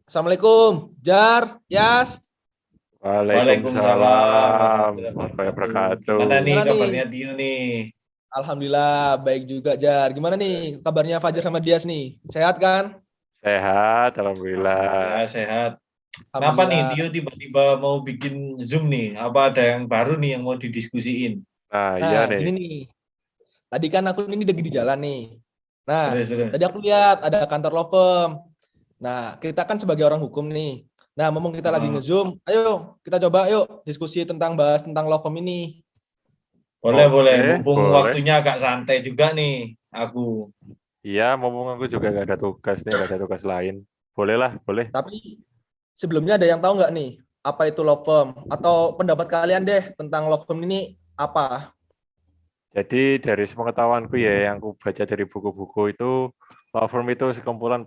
Assalamualaikum, Jar, Yas. Waalaikumsalam Waalaikumsalam. warahmatullahi warahmatullahi wabarakatuh. wabarakatuh. Gimana nih Gimana nih? kabarnya Dio nih? Alhamdulillah, baik juga, Jar. Gimana nih kabarnya Fajar sama Dias nih? Sehat kan? Sehat, alhamdulillah. Alhamdulillah. Alhamdulillah sehat. Kenapa nih Alhamdulillah. Dio tiba-tiba mau bikin Zoom nih? Apa ada yang baru nih yang mau didiskusiin? Nah, Iya nih. gini nih. Tadi kan aku ini lagi di jalan nih. Nah, Terus terus. tadi aku lihat ada kantor law firm. Nah, kita kan sebagai orang hukum nih. Nah, mumpung kita lagi Heeh. nge-Zoom, ayo kita coba yuk diskusi tentang bahas tentang law firm ini. Boleh boleh. Oke. Mumpung Boleh. waktunya agak santai juga nih aku. Iya, mumpung aku juga gak ada tugas nih, gak ada tugas lain. Boleh lah, boleh. Tapi sebelumnya ada yang tahu nggak nih apa itu law firm atau pendapat kalian deh tentang law firm ini apa? Jadi dari sepengetahuanku ya, yang aku baca dari buku-buku itu, law firm itu sekumpulan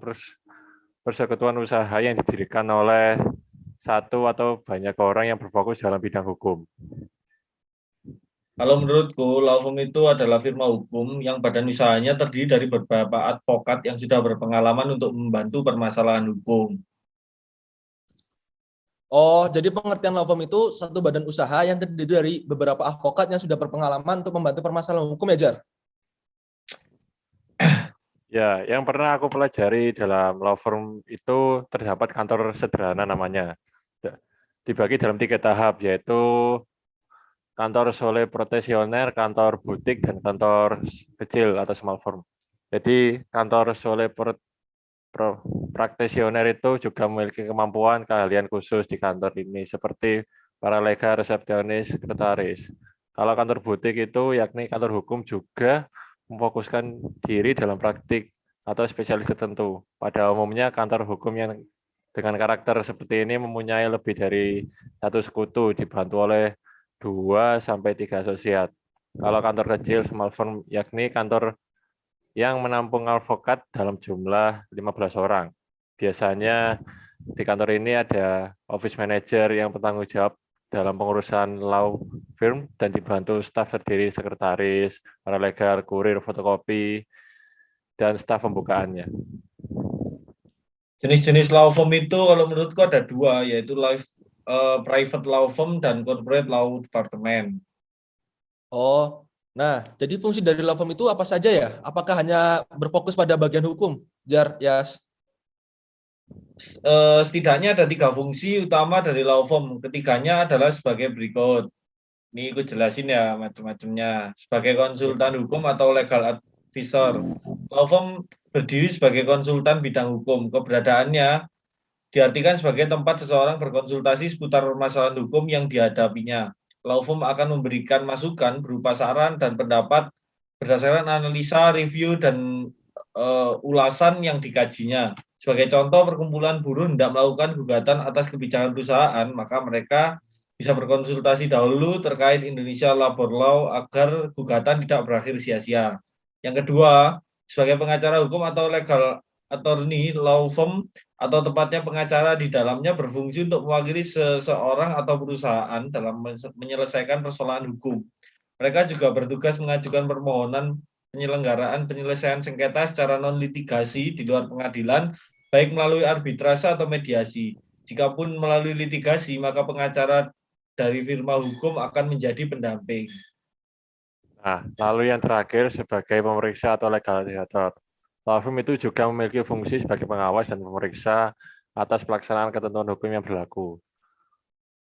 persekutuan usaha yang didirikan oleh satu atau banyak orang yang berfokus dalam bidang hukum. Kalau menurutku, law firm itu adalah firma hukum yang badan usahanya terdiri dari beberapa advokat yang sudah berpengalaman untuk membantu permasalahan hukum. Oh, jadi pengertian law firm itu satu badan usaha yang terdiri dari beberapa advokat yang sudah berpengalaman untuk membantu permasalahan hukum ya, Jar? Ya, yang pernah aku pelajari dalam law firm itu terdapat kantor sederhana namanya. Dibagi dalam 3 tahap, yaitu kantor sole protesioner, kantor butik, dan kantor kecil atau small firm. Jadi kantor sole praktisioner itu juga memiliki kemampuan keahlian khusus di kantor ini, seperti paralegal, resepsionis, sekretaris. Kalau kantor butik itu yakni kantor hukum juga memfokuskan diri dalam praktik atau spesialis tertentu. Pada umumnya kantor hukum yang dengan karakter seperti ini mempunyai lebih dari satu sekutu, dibantu oleh 2 sampai 3 asosiat. Kalau kantor kecil, small firm, yakni kantor yang menampung advokat dalam jumlah 15 orang. Biasanya di kantor ini ada office manager yang bertanggung jawab dalam pengurusan law firm dan dibantu staf terdiri sekretaris, paralegal, kurir, fotokopi, dan staf pembukaannya. Jenis-jenis law firm itu kalau menurutku ada dua, yaitu private law firm dan corporate law department. Oh, nah jadi fungsi dari law firm itu apa saja ya? Apakah hanya berfokus pada bagian hukum, Jar, Yas? Setidaknya ada 3 fungsi utama dari law firm. Ketiganya adalah sebagai berikut. Ini aku jelasin ya macam-macamnya. Sebagai konsultan hukum atau legal advisor. Law firm berdiri sebagai konsultan bidang hukum. Keberadaannya diartikan sebagai tempat seseorang berkonsultasi seputar permasalahan hukum yang dihadapinya. Law firm akan memberikan masukan berupa saran dan pendapat berdasarkan analisa, review, dan ulasan yang dikajinya. Sebagai contoh, perkumpulan buruh hendak melakukan gugatan atas kebijakan perusahaan, maka mereka bisa berkonsultasi dahulu terkait Indonesia Labor Law agar gugatan tidak berakhir sia-sia. Yang kedua, sebagai pengacara hukum atau legal attorney, law firm atau tepatnya pengacara di dalamnya berfungsi untuk mewakili seseorang atau perusahaan dalam menyelesaikan persoalan hukum. Mereka juga bertugas mengajukan permohonan penyelenggaraan penyelesaian sengketa secara non-litigasi di luar pengadilan, baik melalui arbitrase atau mediasi. Jikapun melalui litigasi, maka pengacara dari firma hukum akan menjadi pendamping. Nah, lalu yang terakhir sebagai pemeriksa atau legalisator. Law firm itu juga memiliki fungsi sebagai pengawas dan pemeriksa atas pelaksanaan ketentuan hukum yang berlaku.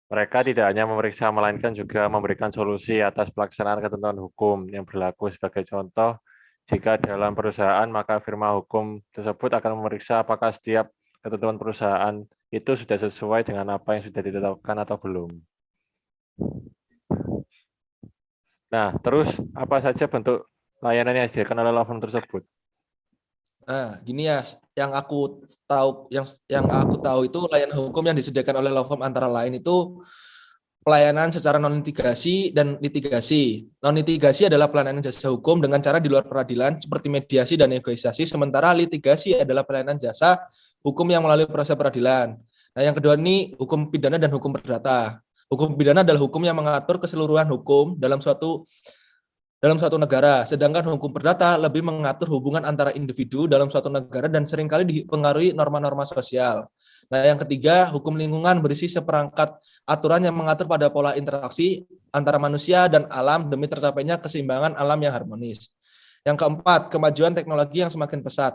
Mereka tidak hanya memeriksa, melainkan juga memberikan solusi atas pelaksanaan ketentuan hukum yang berlaku. Sebagai contoh, jika dalam perusahaan, maka firma hukum tersebut akan memeriksa apakah setiap ketentuan perusahaan itu sudah sesuai dengan apa yang sudah ditetapkan atau belum. Nah, terus apa saja bentuk layanan yang disediakan oleh law firm tersebut? Nah, gini ya, yang aku tahu itu layanan hukum yang disediakan oleh law firm antara lain itu pelayanan secara non litigasi dan litigasi. Non litigasi adalah pelayanan jasa hukum dengan cara di luar peradilan seperti mediasi dan negosiasi, sementara litigasi adalah pelayanan jasa hukum yang melalui proses peradilan. Nah, yang kedua ini hukum pidana dan hukum perdata. Hukum pidana adalah hukum yang mengatur keseluruhan hukum dalam suatu negara, sedangkan hukum perdata lebih mengatur hubungan antara individu dalam suatu negara dan seringkali dipengaruhi norma-norma sosial. Nah, yang ketiga, hukum lingkungan berisi seperangkat aturan yang mengatur pada pola interaksi antara manusia dan alam demi tercapainya keseimbangan alam yang harmonis. Yang keempat, kemajuan teknologi yang semakin pesat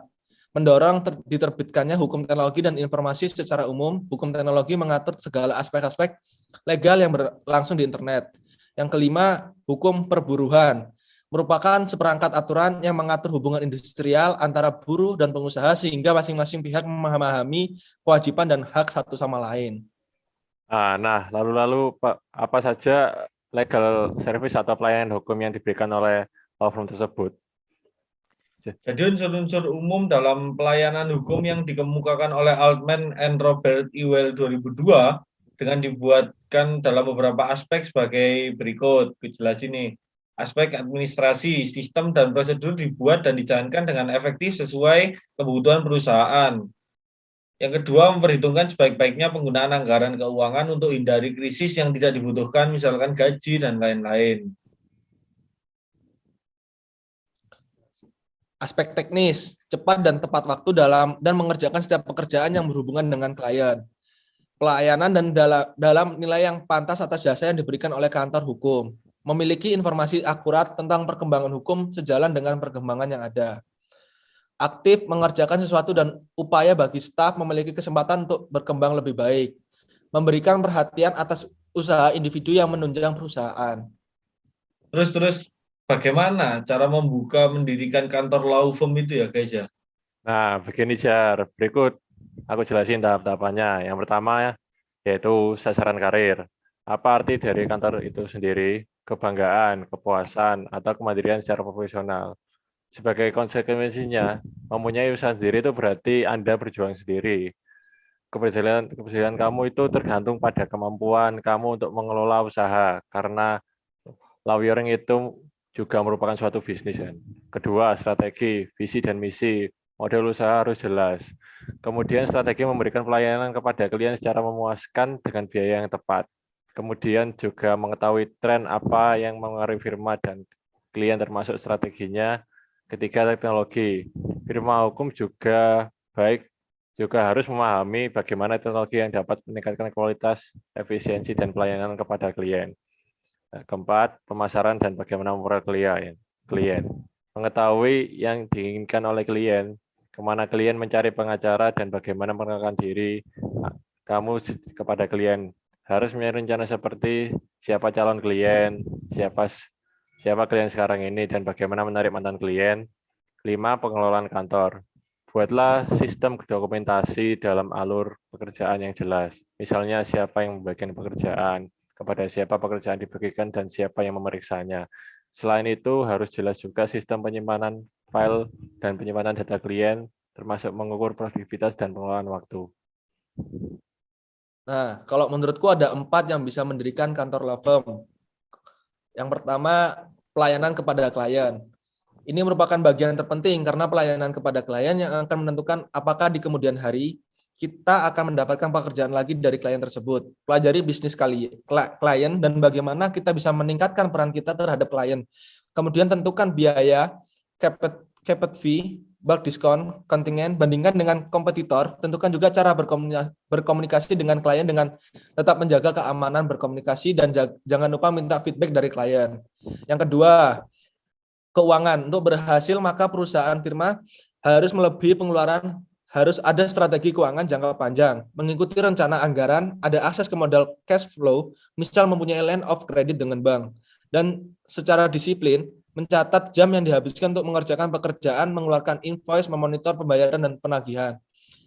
mendorong diterbitkannya hukum teknologi dan informasi secara umum. Hukum teknologi mengatur segala aspek-aspek legal yang berlangsung di internet. Yang kelima, hukum perburuhan merupakan seperangkat aturan yang mengatur hubungan industrial antara buruh dan pengusaha sehingga masing-masing pihak memahami kewajiban dan hak satu sama lain. Nah, lalu Pak, apa saja legal service atau pelayanan hukum yang diberikan oleh law firm tersebut? Jadi unsur-unsur umum dalam pelayanan hukum yang dikemukakan oleh Altman and Robert Ewell 2002 dengan dibuatkan dalam beberapa aspek sebagai berikut. Jelas ini. Aspek administrasi, sistem dan prosedur dibuat dan dijalankan dengan efektif sesuai kebutuhan perusahaan. Yang kedua, memperhitungkan sebaik-baiknya penggunaan anggaran keuangan untuk hindari krisis yang tidak dibutuhkan, misalkan gaji dan lain-lain. Aspek teknis, cepat dan tepat waktu dalam dan mengerjakan setiap pekerjaan yang berhubungan dengan klien. Pelayanan dan dalam nilai yang pantas atas jasa yang diberikan oleh kantor hukum. Memiliki informasi akurat tentang perkembangan hukum sejalan dengan perkembangan yang ada. Aktif mengerjakan sesuatu dan upaya bagi staf memiliki kesempatan untuk berkembang lebih baik. Memberikan perhatian atas usaha individu yang menunjang perusahaan. Terus bagaimana cara mendirikan kantor law firm itu ya guys ya? Nah, begini Jar, berikut aku jelasin tahap-tahapannya. Yang pertama yaitu sasaran karir. Apa arti dari kantor itu sendiri? Kebanggaan, kepuasan, atau kemandirian secara profesional. Sebagai konsekuensinya, mempunyai usaha sendiri itu berarti Anda berjuang sendiri. Keberjalanan kamu itu tergantung pada kemampuan kamu untuk mengelola usaha, karena lawyering itu juga merupakan suatu bisnis kan. Kedua, strategi, visi dan misi. Model usaha harus jelas. Kemudian strategi memberikan pelayanan kepada klien secara memuaskan dengan biaya yang tepat. Kemudian juga mengetahui tren apa yang mengaruhi firma dan klien termasuk strateginya. Ketiga, teknologi. Firma hukum juga harus memahami bagaimana teknologi yang dapat meningkatkan kualitas, efisiensi, dan pelayanan kepada klien. Keempat, pemasaran dan bagaimana memperoleh klien. Mengetahui yang diinginkan oleh klien, kemana klien mencari pengacara, dan bagaimana mengenalkan diri kamu kepada klien. Harus punya rencana seperti siapa calon klien, siapa klien sekarang ini, dan bagaimana menarik mantan klien. 5, pengelolaan kantor. Buatlah sistem dokumentasi dalam alur pekerjaan yang jelas. Misalnya siapa yang membagikan pekerjaan, kepada siapa pekerjaan dibagikan, dan siapa yang memeriksanya. Selain itu, harus jelas juga sistem penyimpanan file dan penyimpanan data klien, termasuk mengukur produktivitas dan pengelolaan waktu. Nah, kalau menurutku ada 4 yang bisa mendirikan kantor law firm. Yang pertama, pelayanan kepada klien. Ini merupakan bagian terpenting karena pelayanan kepada klien yang akan menentukan apakah di kemudian hari kita akan mendapatkan pekerjaan lagi dari klien tersebut. Pelajari bisnis klien dan bagaimana kita bisa meningkatkan peran kita terhadap klien. Kemudian tentukan biaya, caped fee, bulk discount, kontingen, bandingkan dengan kompetitor. Tentukan juga cara berkomunikasi dengan klien dengan tetap menjaga keamanan berkomunikasi dan jangan lupa minta feedback dari klien. Yang kedua, keuangan. Untuk berhasil maka perusahaan firma harus melebihi pengeluaran, harus ada strategi keuangan jangka panjang, mengikuti rencana anggaran, ada akses ke modal cash flow, misal mempunyai line of credit dengan bank, dan secara disiplin mencatat jam yang dihabiskan untuk mengerjakan pekerjaan, mengeluarkan invoice, memonitor pembayaran dan penagihan.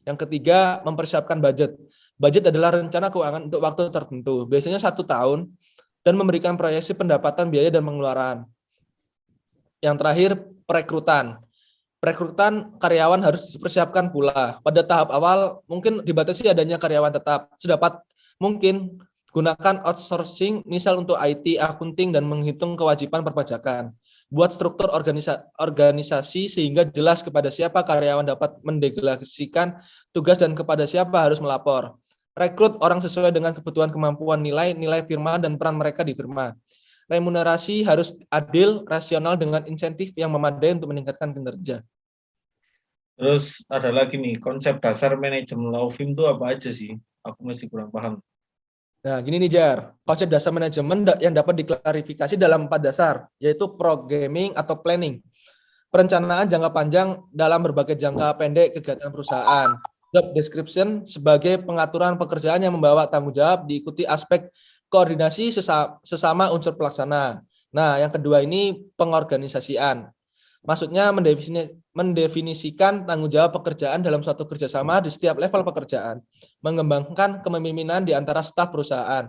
Yang ketiga, mempersiapkan budget. Budget adalah rencana keuangan untuk waktu tertentu, biasanya 1 tahun, dan memberikan proyeksi pendapatan, biaya, dan pengeluaran. Yang terakhir, perekrutan. Perekrutan karyawan harus dipersiapkan pula. Pada tahap awal, mungkin dibatasi adanya karyawan tetap. Sedapat mungkin, gunakan outsourcing, misal untuk IT, akunting, dan menghitung kewajiban perpajakan. Buat struktur organisasi sehingga jelas kepada siapa karyawan dapat mendelegasikan tugas dan kepada siapa harus melapor. Rekrut orang sesuai dengan kebutuhan, kemampuan, nilai firma, dan peran mereka di firma. remunerasi harus adil, rasional dengan insentif yang memadai untuk meningkatkan kinerja. Terus ada lagi nih, konsep dasar manajemen law firm itu apa aja sih? Aku masih kurang paham. Nah, gini nih Jar, konsep dasar manajemen yang dapat diklarifikasi dalam 4 dasar, yaitu programming atau planning, perencanaan jangka panjang dalam berbagai jangka pendek kegiatan perusahaan, job description sebagai pengaturan pekerjaan yang membawa tanggung jawab, diikuti aspek koordinasi sesama unsur pelaksana. Nah, yang kedua ini pengorganisasian. Maksudnya mendefinisikan tanggung jawab pekerjaan dalam suatu kerjasama di setiap level pekerjaan, mengembangkan kepemimpinan di antara staf perusahaan.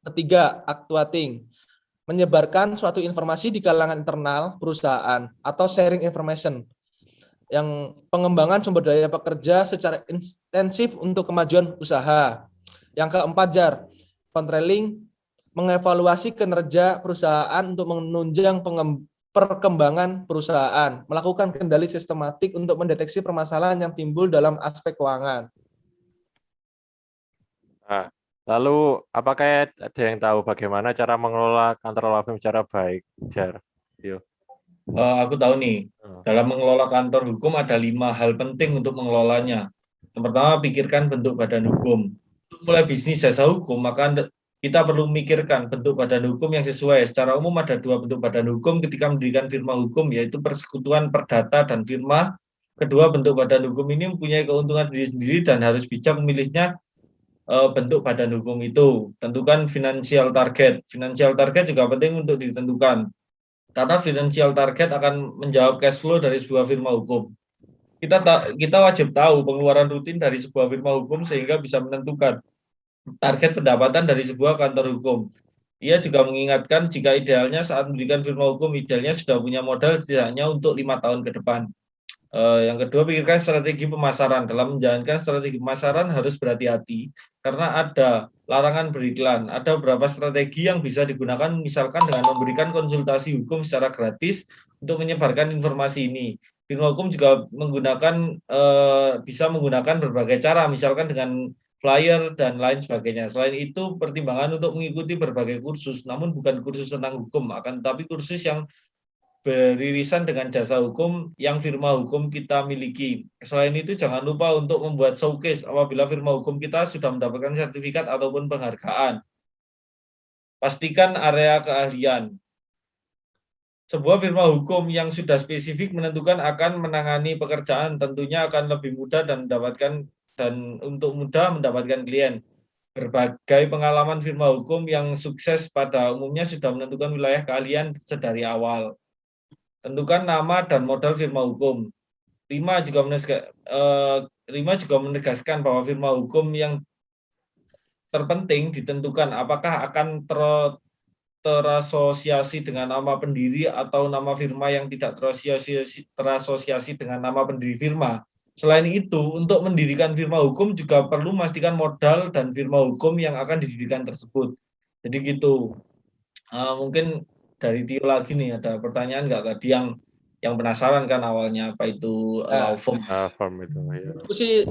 Ketiga, actuating, menyebarkan suatu informasi di kalangan internal perusahaan atau sharing information, yang pengembangan sumber daya pekerja secara intensif untuk kemajuan usaha. Yang keempat, Jar, controlling, mengevaluasi kinerja perusahaan untuk menunjang perkembangan perusahaan, melakukan kendali sistematik untuk mendeteksi permasalahan yang timbul dalam aspek keuangan. Nah, lalu apakah ada yang tahu bagaimana cara mengelola kantor law firm secara baik, Jar? Yuk. Aku tahu nih, dalam mengelola kantor hukum ada 5 hal penting untuk mengelolanya. Yang pertama, pikirkan bentuk badan hukum. Untuk mulai bisnis jasa hukum, maka kita perlu memikirkan bentuk badan hukum yang sesuai. Secara umum ada 2 bentuk badan hukum ketika mendirikan firma hukum, yaitu persekutuan perdata dan firma. Kedua bentuk badan hukum ini mempunyai keuntungan diri sendiri dan harus bijak memilihnya bentuk badan hukum itu. Tentukan financial target. Financial target juga penting untuk ditentukan. Karena financial target akan menjawab cash flow dari sebuah firma hukum. Kita wajib tahu pengeluaran rutin dari sebuah firma hukum sehingga bisa menentukan target pendapatan dari sebuah kantor hukum. Ia juga mengingatkan jika idealnya saat mendirikan firma hukum, idealnya sudah punya modal setidaknya untuk 5 tahun ke depan. Yang kedua, pikirkan strategi pemasaran. Dalam menjalankan strategi pemasaran harus berhati-hati karena ada larangan beriklan. Ada beberapa strategi yang bisa digunakan, misalkan dengan memberikan konsultasi hukum secara gratis untuk menyebarkan informasi ini. Firma hukum juga bisa menggunakan berbagai cara, misalkan dengan flyer dan lain sebagainya. Selain itu, pertimbangan untuk mengikuti berbagai kursus, namun bukan kursus tentang hukum, akan tetapi kursus yang beririsan dengan jasa hukum yang firma hukum kita miliki. Selain itu, jangan lupa untuk membuat showcase apabila firma hukum kita sudah mendapatkan sertifikat ataupun penghargaan. Pastikan area keahlian. Sebuah firma hukum yang sudah spesifik menentukan akan menangani pekerjaan tentunya akan lebih mudah dan mudah mendapatkan klien. Berbagai pengalaman firma hukum yang sukses pada umumnya sudah menentukan wilayah keahlian sedari awal. Tentukan nama dan modal firma hukum. Rima juga menegaskan bahwa firma hukum yang terpenting ditentukan apakah akan terasosiasi dengan nama pendiri atau nama firma yang tidak terasosiasi dengan nama pendiri firma. Selain itu, untuk mendirikan firma hukum juga perlu memastikan modal dan firma hukum yang akan didirikan tersebut. Jadi gitu. Mungkin dari Tio lagi nih, ada pertanyaan nggak tadi yang penasaran kan awalnya apa itu law firm? Firm itu, ya. Itu sih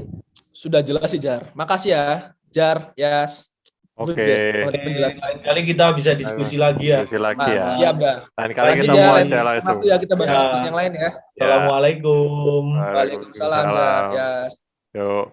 sudah jelas sih Jar. Makasih ya Jar, Yas. Oke. Lain kali kita bisa diskusi lagi ya. Diskusi lagi ya. Siap dah. Lain kali Makasih, ketemu Jar. aja langsung. Waktu ya kita bahas Ya. diskusi yang lain ya. Assalamualaikum. Waalaikumsalam Jar, Yas. Yuk.